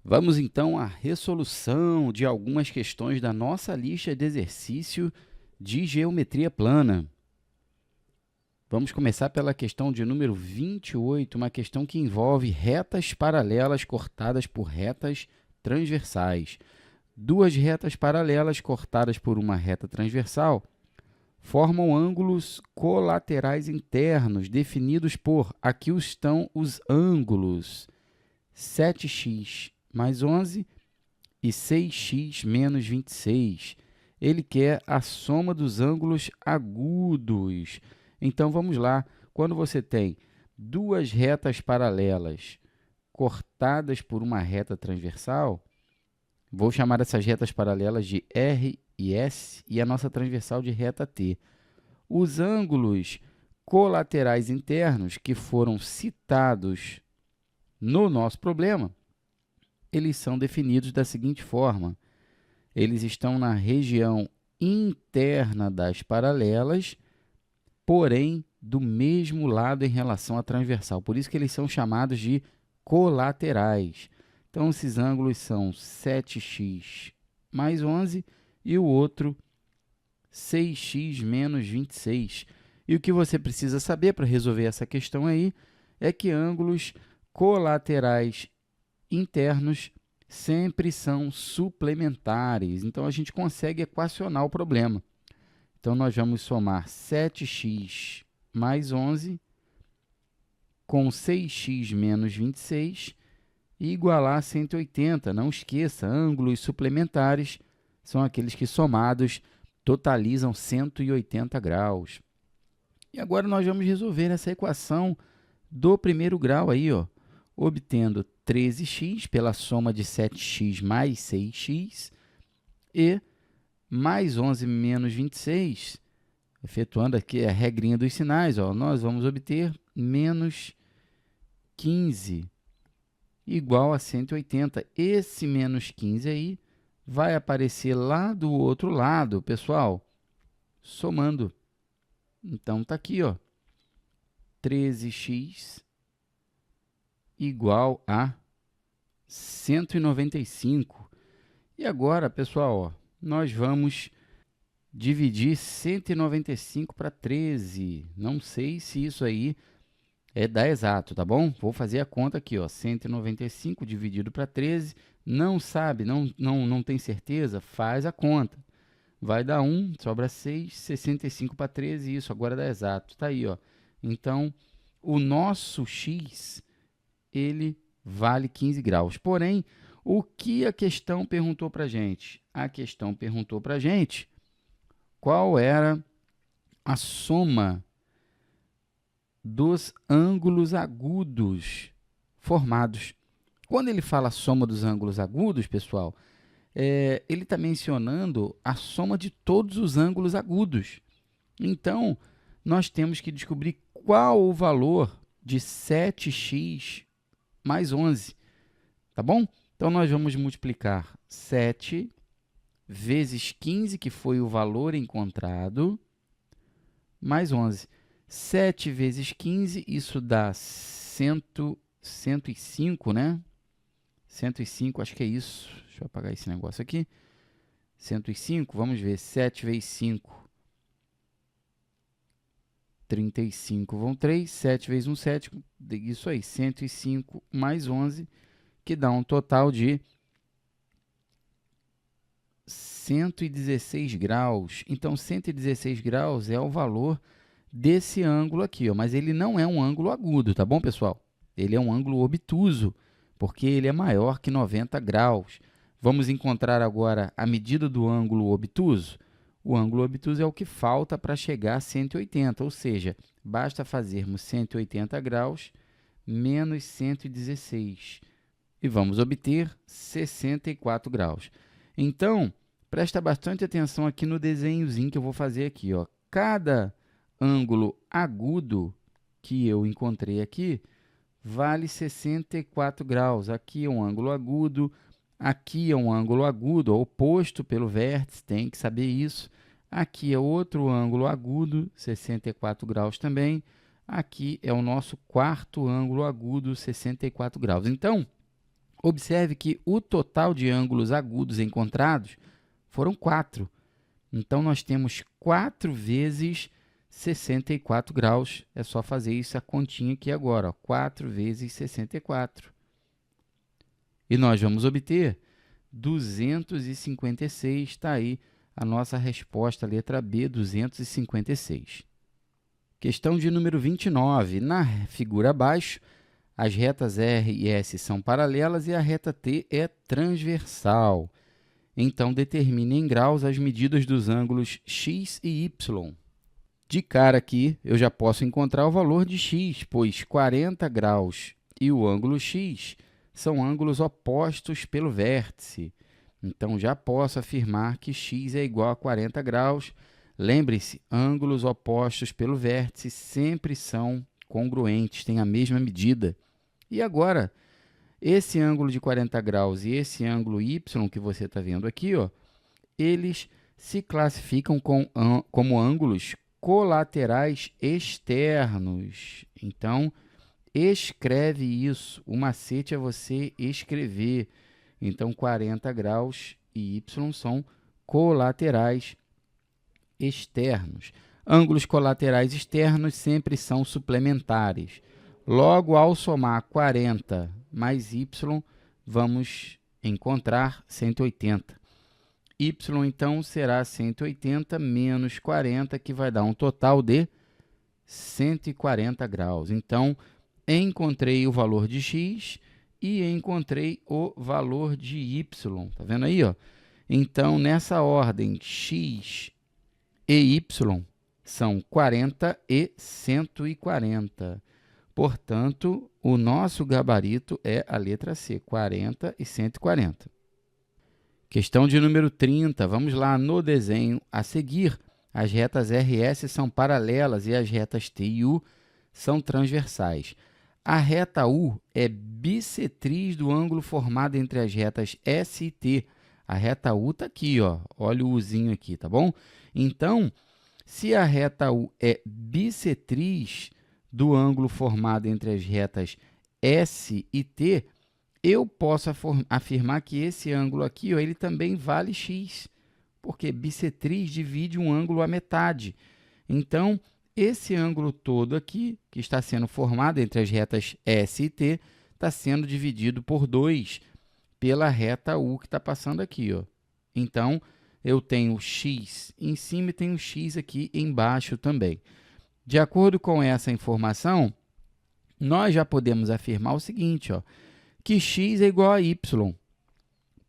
Vamos então à resolução de algumas questões da nossa lista de exercício de geometria plana. Vamos começar pela questão de número 28, uma questão que envolve retas paralelas cortadas por retas transversais. Duas retas paralelas cortadas por uma reta transversal formam ângulos colaterais internos definidos por, aqui estão os ângulos 7x mais 11 e 6x menos 26. Ele quer a soma dos ângulos agudos. Então, vamos lá. Quando você tem duas retas paralelas cortadas por uma reta transversal, vou chamar essas retas paralelas de R e S e a nossa transversal de reta T. Os ângulos colaterais internos que foram citados no nosso problema, eles são definidos da seguinte forma. Eles estão na região interna das paralelas, porém do mesmo lado em relação à transversal. Por isso que eles são chamados de colaterais. Então, esses ângulos são 7x mais 11 e o outro 6x menos 26. E o que você precisa saber para resolver essa questão aí é que ângulos colaterais internos sempre são suplementares. Então, a gente consegue equacionar o problema. Então, nós vamos somar 7x mais 11 com 6x menos 26 e igualar a 180. Não esqueça, ângulos suplementares são aqueles que somados totalizam 180 graus. E agora nós vamos resolver essa equação do primeiro grau aí, ó, obtendo 13x pela soma de 7x mais 6x e mais 11 menos 26, efetuando aqui a regrinha dos sinais, ó, nós vamos obter menos 15 igual a 180. Esse menos 15 aí vai aparecer lá do outro lado, pessoal, somando. Então, está aqui, ó, 13x igual a 195. E agora, pessoal, ó, nós vamos dividir 195 para 13. Não sei se isso aí dá exato, tá bom? Vou fazer a conta aqui, ó, 195 dividido para 13. Não sabe, não tem certeza? Faz a conta. Vai dar 1, sobra 6, 65 para 13, isso agora dá exato. Está aí, ó. Então, o nosso x, ele vale 15 graus. Porém, o que a questão perguntou para a gente? A questão perguntou para a gente qual era a soma dos ângulos agudos formados. Quando ele fala soma dos ângulos agudos, pessoal, ele está mencionando a soma de todos os ângulos agudos. Então, nós temos que descobrir qual o valor de 7x mais 11, tá bom? Então, nós vamos multiplicar 7 vezes 15, que foi o valor encontrado, mais 11. 7 vezes 15, isso dá 105, né? 105, acho que é isso. Deixa eu apagar esse negócio aqui. 105, vamos ver. 7 vezes 5, 35 vão 3. 7 vezes 1, 7. Isso aí, 105 mais 11, que dá um total de 116 graus. Então, 116 graus é o valor desse ângulo aqui, ó, mas ele não é um ângulo agudo, tá bom, pessoal? Ele é um ângulo obtuso, porque ele é maior que 90 graus. Vamos encontrar agora a medida do ângulo obtuso? O ângulo obtuso é o que falta para chegar a 180, ou seja, basta fazermos 180 graus menos 116 e vamos obter 64 graus. Então, presta bastante atenção aqui no desenhozinho que eu vou fazer aqui, ó. Cada ângulo agudo que eu encontrei aqui vale 64 graus. Aqui é um ângulo agudo, aqui é um ângulo agudo, oposto pelo vértice, tem que saber isso. Aqui é outro ângulo agudo, 64 graus também. Aqui é o nosso quarto ângulo agudo, 64 graus. Então, Observe que o total de ângulos agudos encontrados foram 4. Então, nós temos 4 vezes 64 graus. É só fazer isso, a continha aqui agora, ó, 4 vezes 64. E nós vamos obter 256. Está aí a nossa resposta, letra B, 256. Questão de número 29. Na figura abaixo, as retas R e S são paralelas e a reta T é transversal. Então, determine em graus as medidas dos ângulos x e y. De cara aqui, eu já posso encontrar o valor de x, pois 40 graus e o ângulo x são ângulos opostos pelo vértice. Então, já posso afirmar que x é igual a 40 graus. Lembre-se, ângulos opostos pelo vértice sempre são congruentes, têm a mesma medida. E agora, esse ângulo de 40 graus e esse ângulo y que você está vendo aqui, ó, eles se classificam como ângulos colaterais externos. Então, escreve isso. O macete é você escrever. Então, 40 graus e y são colaterais externos. Ângulos colaterais externos sempre são suplementares. Logo, ao somar 40 mais y, vamos encontrar 180. Y, então, será 180 menos 40, que vai dar um total de 140 graus. Então, encontrei o valor de x e encontrei o valor de y. Tá vendo aí, ó? Então, nessa ordem, x e y são 40 e 140. Portanto, o nosso gabarito é a letra C, 40 e 140. Questão de número 30. Vamos lá no desenho a seguir. As retas R e S são paralelas e as retas T e U são transversais. A reta U é bissetriz do ângulo formado entre as retas S e T. A reta U está aqui, ó. Olha o Uzinho aqui, tá bom? Então, se a reta U é bissetriz do ângulo formado entre as retas S e T, eu posso afirmar que esse ângulo aqui, ó, ele também vale x, porque bissetriz divide um ângulo à metade. Então, esse ângulo todo aqui, que está sendo formado entre as retas S e T, está sendo dividido por 2 pela reta U que está passando aqui, ó. Então, eu tenho x em cima e tenho x aqui embaixo também. De acordo com essa informação, nós já podemos afirmar o seguinte, ó, que x é igual a y.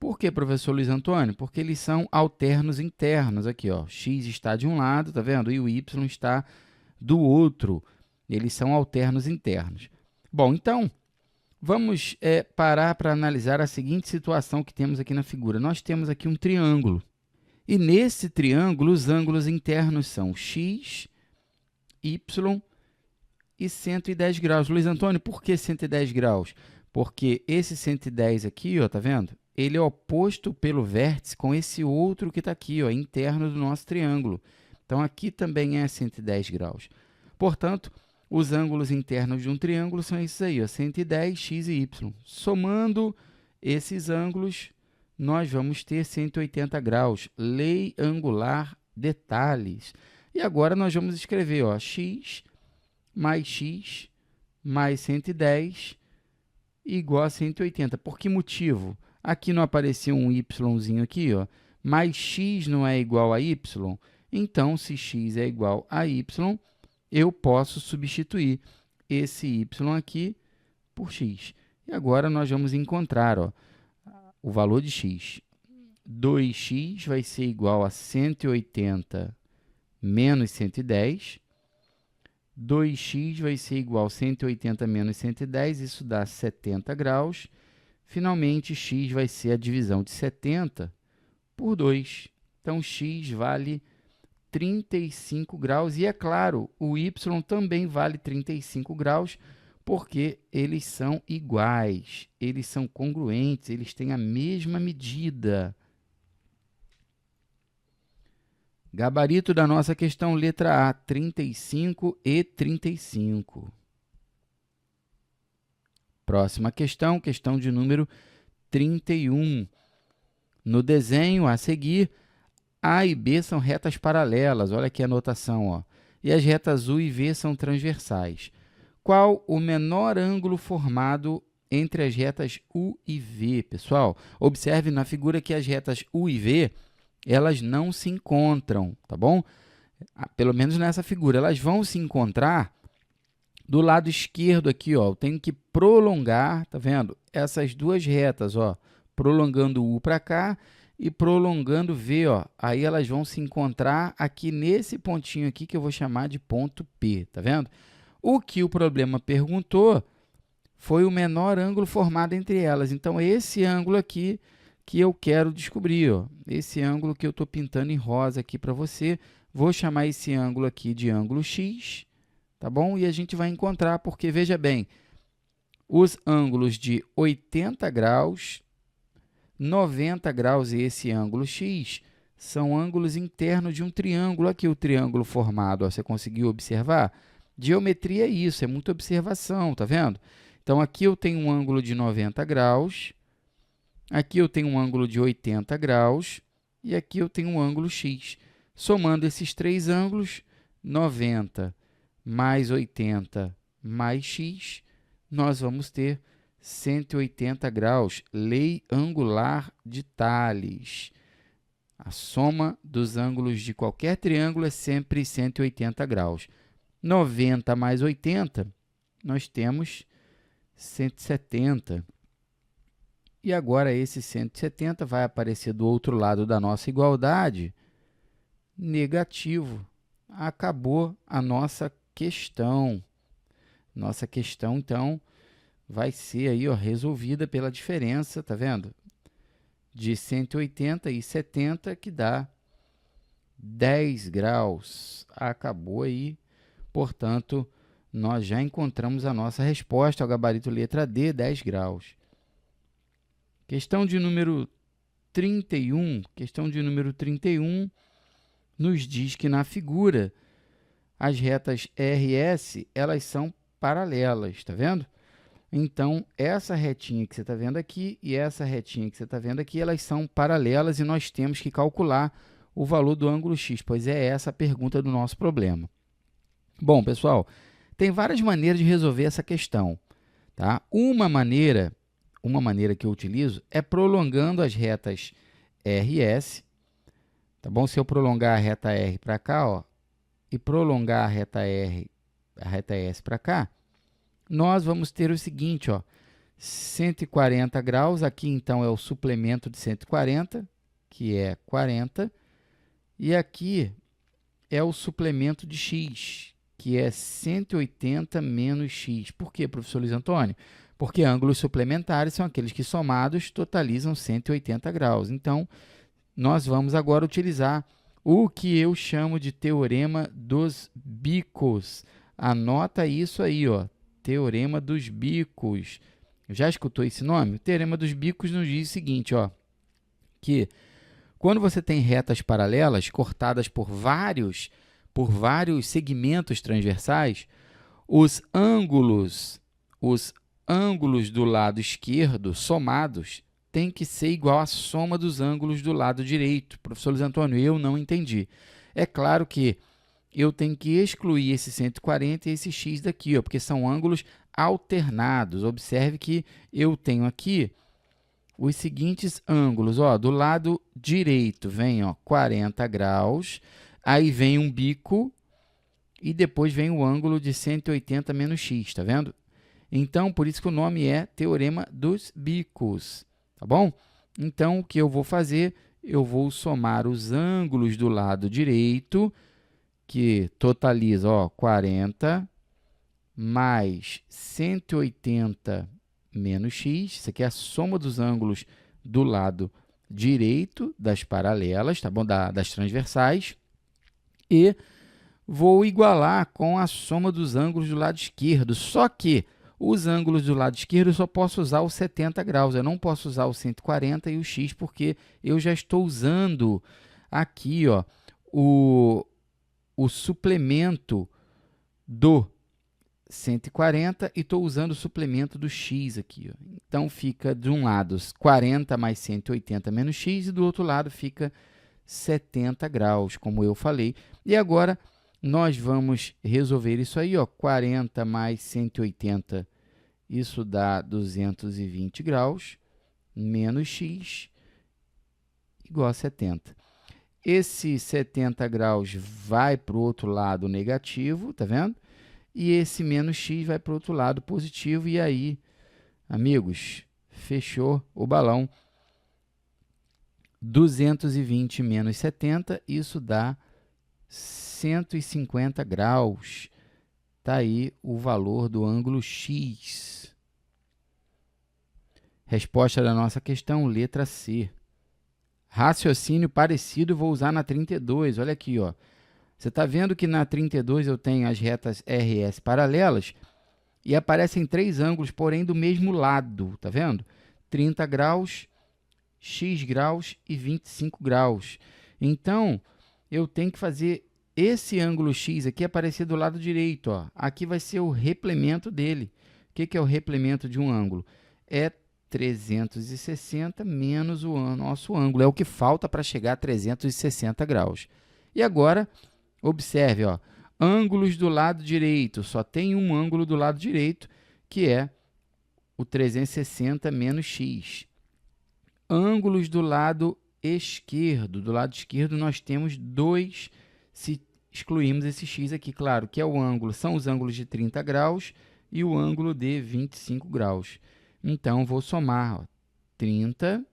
Por que, professor Luiz Antônio? Porque eles são alternos internos aqui, ó. X está de um lado, tá vendo? E o y está do outro. Eles são alternos internos. Bom, então, vamos parar para analisar a seguinte situação que temos aqui na figura. Nós temos aqui um triângulo. E nesse triângulo, os ângulos internos são x, y e 110 graus. Luiz Antônio, por que 110 graus? Porque esse 110 aqui, ó, tá vendo? Ele é oposto pelo vértice com esse outro que está aqui, ó, interno do nosso triângulo. Então, aqui também é 110 graus. Portanto, os ângulos internos de um triângulo são esses aí, ó, 110, x e y. Somando esses ângulos, nós vamos ter 180 graus. Lei angular detalhes. E agora nós vamos escrever, ó, x mais 110 igual a 180. Por que motivo? Aqui não apareceu um yzinho aqui, ó, mas x não é igual a y. Então, se x é igual a y, eu posso substituir esse y aqui por x. E agora nós vamos encontrar, ó, o valor de x. 2x vai ser igual a 180 menos 110. 2x vai ser igual a 180 menos 110, isso dá 70 graus. Finalmente, x vai ser a divisão de 70 por 2. Então, x vale 35 graus. E, é claro, o y também vale 35 graus, porque eles são iguais, eles são congruentes, eles têm a mesma medida. Gabarito da nossa questão, letra A, 35 e 35. Próxima questão, questão de número 31. No desenho a seguir, A e B são retas paralelas, olha aqui a anotação, ó. E as retas U e V são transversais. Qual o menor ângulo formado entre as retas U e V, pessoal? Observe na figura que as retas U e V, elas não se encontram, tá bom? Pelo menos nessa figura, elas vão se encontrar do lado esquerdo aqui, ó. Eu tenho que prolongar, tá vendo? Essas duas retas, ó, prolongando U para cá e prolongando V, ó. Aí elas vão se encontrar aqui nesse pontinho aqui que eu vou chamar de ponto P, tá vendo? O que o problema perguntou foi o menor ângulo formado entre elas. Então, esse ângulo aqui que eu quero descobrir, ó. Esse ângulo que eu estou pintando em rosa aqui para você. Vou chamar esse ângulo aqui de ângulo X, tá bom? E a gente vai encontrar, porque, veja bem, os ângulos de 80 graus, 90 graus e esse ângulo X são ângulos internos de um triângulo. Aqui o triângulo formado, ó, você conseguiu observar? Geometria é isso, é muita observação, tá vendo? Então, aqui eu tenho um ângulo de 90 graus, aqui eu tenho um ângulo de 80 graus e aqui eu tenho um ângulo X. Somando esses três ângulos, 90 mais 80 mais x, nós vamos ter 180 graus. Lei angular de Thales. A soma dos ângulos de qualquer triângulo é sempre 180 graus. 90 mais 80, nós temos 170. E agora esse 170 vai aparecer do outro lado da nossa igualdade, negativo. Acabou a nossa questão. Nossa questão, então, vai ser aí, ó, resolvida pela diferença, tá vendo? De 180 e 70, que dá 10 graus. Acabou aí. Portanto, nós já encontramos a nossa resposta ao gabarito letra D, 10 graus. Questão de número 31. Questão de número 31 nos diz que na figura as retas R e S, elas são paralelas, tá vendo? Então, essa retinha que você está vendo aqui e essa retinha que você está vendo aqui, elas são paralelas e nós temos que calcular o valor do ângulo X, pois é essa a pergunta do nosso problema. Bom, pessoal, tem várias maneiras de resolver essa questão, tá? Uma maneira que eu utilizo é prolongando as retas R e S, tá bom? Se eu prolongar a reta R para cá, ó, e prolongar a reta S para cá, nós vamos ter o seguinte, ó, 140 graus, aqui então é o suplemento de 140, que é 40, e aqui é o suplemento de x, que é 180 menos x. Por quê, professor Luiz Antônio? Porque ângulos suplementares são aqueles que somados totalizam 180 graus. Então, nós vamos agora utilizar o que eu chamo de teorema dos bicos. Anota isso aí, ó, teorema dos bicos. Já escutou esse nome? O teorema dos bicos nos diz o seguinte, ó, que quando você tem retas paralelas cortadas por vários segmentos transversais, os ângulos do lado esquerdo somados tem que ser igual à soma dos ângulos do lado direito. Professor Luiz Antônio, eu não entendi. É claro que eu tenho que excluir esse 140 e esse x daqui, ó, porque são ângulos alternados. Observe que eu tenho aqui os seguintes ângulos. Ó, do lado direito vem, ó, 40 graus, aí vem um bico e depois vem o ângulo de 180 menos x, tá vendo? Então, por isso que o nome é teorema dos bicos. Tá bom? Então, o que eu vou fazer? Eu vou somar os ângulos do lado direito, que totaliza, ó, 40 mais 180 menos x. Isso aqui é a soma dos ângulos do lado direito das paralelas, tá bom? Das transversais. E vou igualar com a soma dos ângulos do lado esquerdo. Só que os ângulos do lado esquerdo eu só posso usar os 70 graus, eu não posso usar o 140 e o x, porque eu já estou usando aqui, ó, o suplemento 140 e estou usando o suplemento do x aqui. Ó. Então, fica de um lado 40 mais 180 menos x e do outro lado fica 70 graus, como eu falei. E agora, nós vamos resolver isso aí. Ó, 40 mais 180, isso dá 220 graus, menos x, igual a 70. Esse 70 graus vai para o outro lado negativo, tá vendo? E esse menos x vai para o outro lado positivo. E aí, amigos, fechou o balão. 220 menos 70, isso dá 150 graus. Está aí o valor do ângulo x. Resposta da nossa questão, letra C. Raciocínio parecido, vou usar na 32. Olha aqui, ó. Você está vendo que na 32 eu tenho as retas RS paralelas e aparecem três ângulos, porém do mesmo lado, tá vendo? 30 graus, x graus e 25 graus. Então, eu tenho que fazer esse ângulo x aqui aparecer do lado direito, ó. Aqui vai ser o replemento dele. O que é o replemento de um ângulo? É 360 menos o nosso ângulo. É o que falta para chegar a 360 graus. E agora, observe, ó, ângulos do lado direito. Só tem um ângulo do lado direito, que é o 360 menos x. Ângulos do lado esquerdo. Do lado esquerdo, nós temos dois, se excluímos esse x aqui, claro, que é o ângulo, são os ângulos de 30 graus e o ângulo de 25 graus. Então, vou somar, ó, 30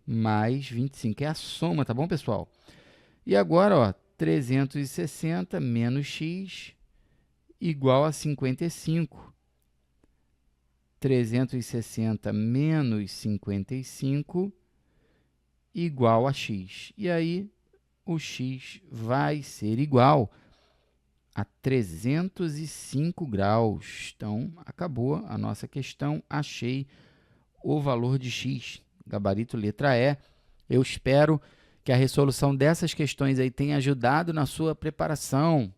mais 25, é a soma, tá bom, pessoal? E agora, ó, 360 menos x igual a 55. 360 menos 55 igual a x. E aí, o x vai ser igual a 305 graus. Então, acabou a nossa questão. Achei o valor de x. Gabarito letra E. Eu espero que a resolução dessas questões aí tenha ajudado na sua preparação.